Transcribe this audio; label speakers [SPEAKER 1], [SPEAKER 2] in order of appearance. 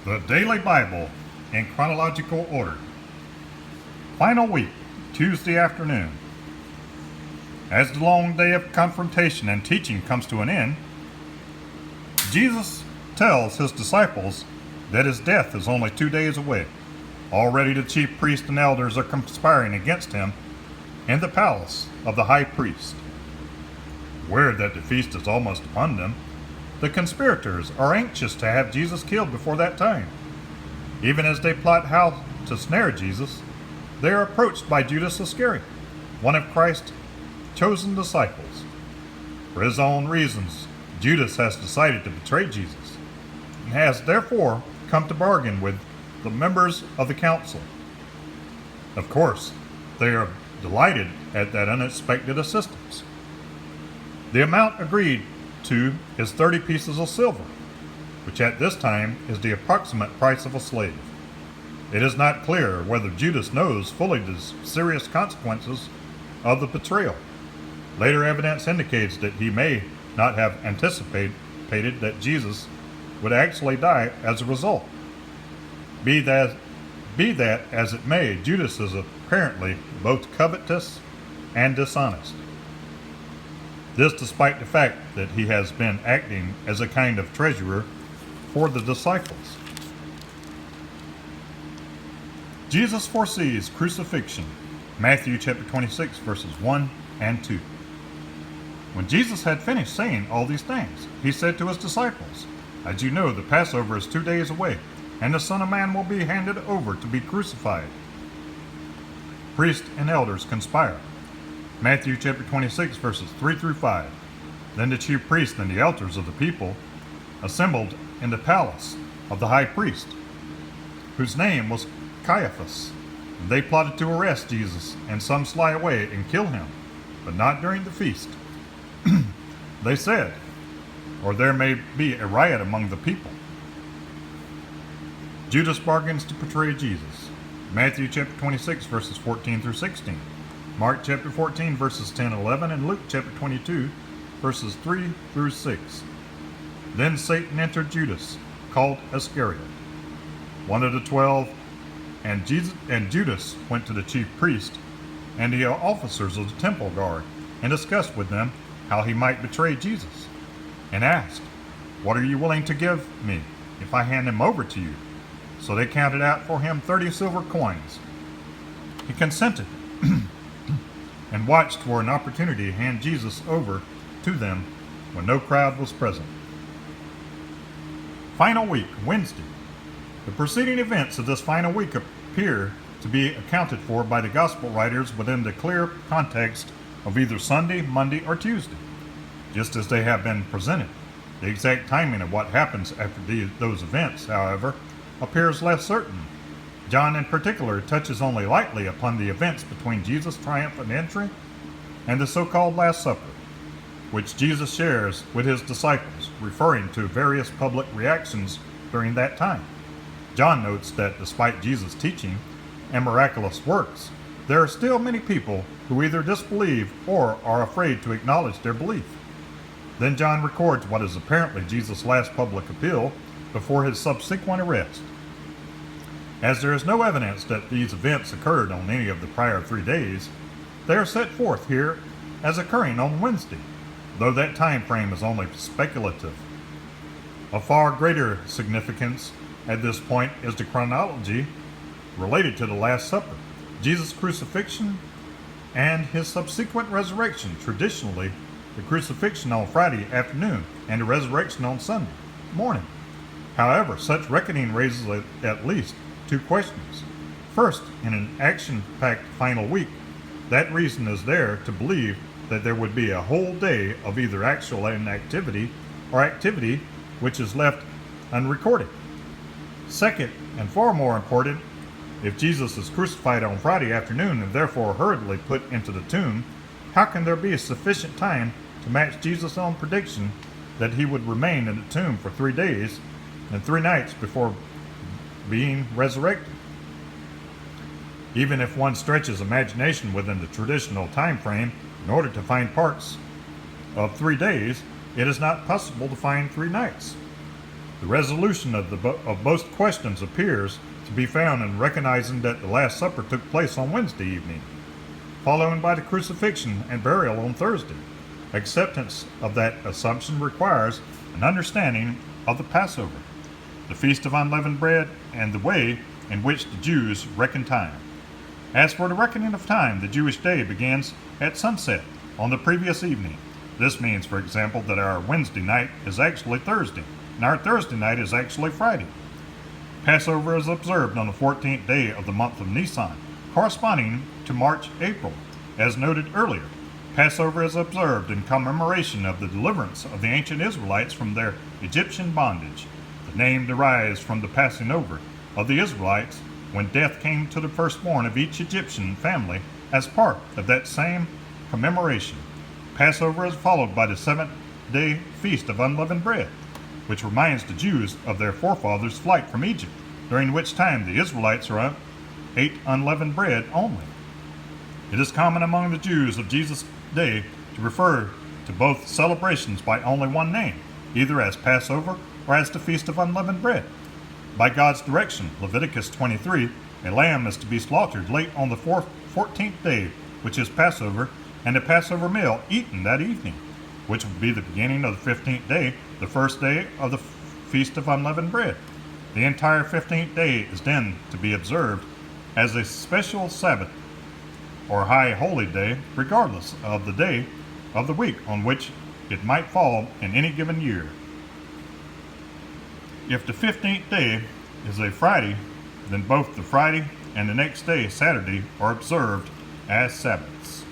[SPEAKER 1] The Daily Bible in chronological order. Final week, Tuesday afternoon. As the long day of confrontation and teaching comes to an end, Jesus tells his disciples that his death is only 2 days away. Already the chief priests and elders are conspiring against him in the palace of the high priest. Aware that the feast is almost upon them, the conspirators are anxious to have Jesus killed before that time. Even as they plot how to snare Jesus, they are approached by Judas Iscariot, one of Christ's chosen disciples. For his own reasons, Judas has decided to betray Jesus, and has therefore come to bargain with the members of the council. Of course, they are delighted at that unexpected assistance. The amount agreed to is 30 pieces of silver, which at this time is the approximate price of a slave. It is not clear whether Judas knows fully the serious consequences of the betrayal. Later evidence indicates that he may not have anticipated that Jesus would actually die as a result. Be that as it may, Judas is apparently both covetous and dishonest. This despite the fact that he has been acting as a kind of treasurer for the disciples. Jesus foresees crucifixion. Matthew chapter 26 verses 1 and 2. When Jesus had finished saying all these things, he said to his disciples, "As you know, the Passover is 2 days away, and the Son of Man will be handed over to be crucified." Priests and elders conspire. Matthew chapter 26 verses 3 through 5. Then the chief priests and the elders of the people assembled in the palace of the high priest, whose name was Caiaphas. They plotted to arrest Jesus in some sly way and kill him, but not during the feast. They said, or there may be a riot among the people. Judas bargains to betray Jesus. Matthew chapter 26 verses 14 through 16. Mark chapter 14 verses 10 and 11, and Luke chapter 22 verses 3 through 6. Then Satan entered Judas, called Iscariot, one of the 12, and Judas went to the chief priest and the officers of the temple guard and discussed with them how he might betray Jesus, and asked, "What are you willing to give me if I hand him over to you?" So they counted out for him 30 silver coins. He consented and watched for an opportunity to hand Jesus over to them when no crowd was present. Final week, Wednesday. The preceding events of this final week appear to be accounted for by the gospel writers within the clear context of either Sunday, Monday, or Tuesday, just as they have been presented. The exact timing of what happens after those events, however, appears less certain. John in particular touches only lightly upon the events between Jesus' triumphant entry and the so-called Last Supper, which Jesus shares with his disciples, referring to various public reactions during that time. John notes that despite Jesus' teaching and miraculous works, there are still many people who either disbelieve or are afraid to acknowledge their belief. Then John records what is apparently Jesus' last public appeal before his subsequent arrest. As there is no evidence that these events occurred on any of the prior 3 days, they are set forth here as occurring on Wednesday, though that time frame is only speculative. Of far greater significance at this point is the chronology related to the Last Supper, Jesus' crucifixion, and his subsequent resurrection. Traditionally, the crucifixion on Friday afternoon and the resurrection on Sunday morning. However, such reckoning raises at least 2 questions. First, in an action-packed final week, that reason is there to believe that there would be a whole day of either actual inactivity or activity which is left unrecorded. Second, and far more important, if Jesus is crucified on Friday afternoon and therefore hurriedly put into the tomb, how can there be a sufficient time to match Jesus' own prediction that he would remain in the tomb for 3 days and 3 nights before being resurrected? Even if one stretches imagination within the traditional time frame in order to find parts of 3 days, it is not possible to find 3 nights. The resolution of both questions appears to be found in recognizing that the Last Supper took place on Wednesday evening, followed by the crucifixion and burial on Thursday. Acceptance of that assumption requires an understanding of the Passover, the Feast of Unleavened Bread, and the way in which the Jews reckon time. As for the reckoning of time, the Jewish day begins at sunset on the previous evening. This means, for example, that our Wednesday night is actually Thursday, and our Thursday night is actually Friday. Passover is observed on the 14th day of the month of Nisan, corresponding to March-April. As noted earlier, Passover is observed in commemoration of the deliverance of the ancient Israelites from their Egyptian bondage. The name derives from the passing over of the Israelites when death came to the firstborn of each Egyptian family as part of that same commemoration. Passover is followed by the seventh-day Feast of Unleavened Bread, which reminds the Jews of their forefathers' flight from Egypt, during which time the Israelites ate unleavened bread only. It is common among the Jews of Jesus' day to refer to both celebrations by only one name, either as Passover or as the Feast of Unleavened Bread. By God's direction, Leviticus 23, a lamb is to be slaughtered late on the 14th day, which is Passover, and a Passover meal eaten that evening, which would be the beginning of the 15th day, the first day of the Feast of Unleavened Bread. The entire 15th day is then to be observed as a special Sabbath or high holy day, regardless of the day of the week on which it might fall in any given year. If the 15th day is a Friday, then both the Friday and the next day, Saturday, are observed as Sabbaths.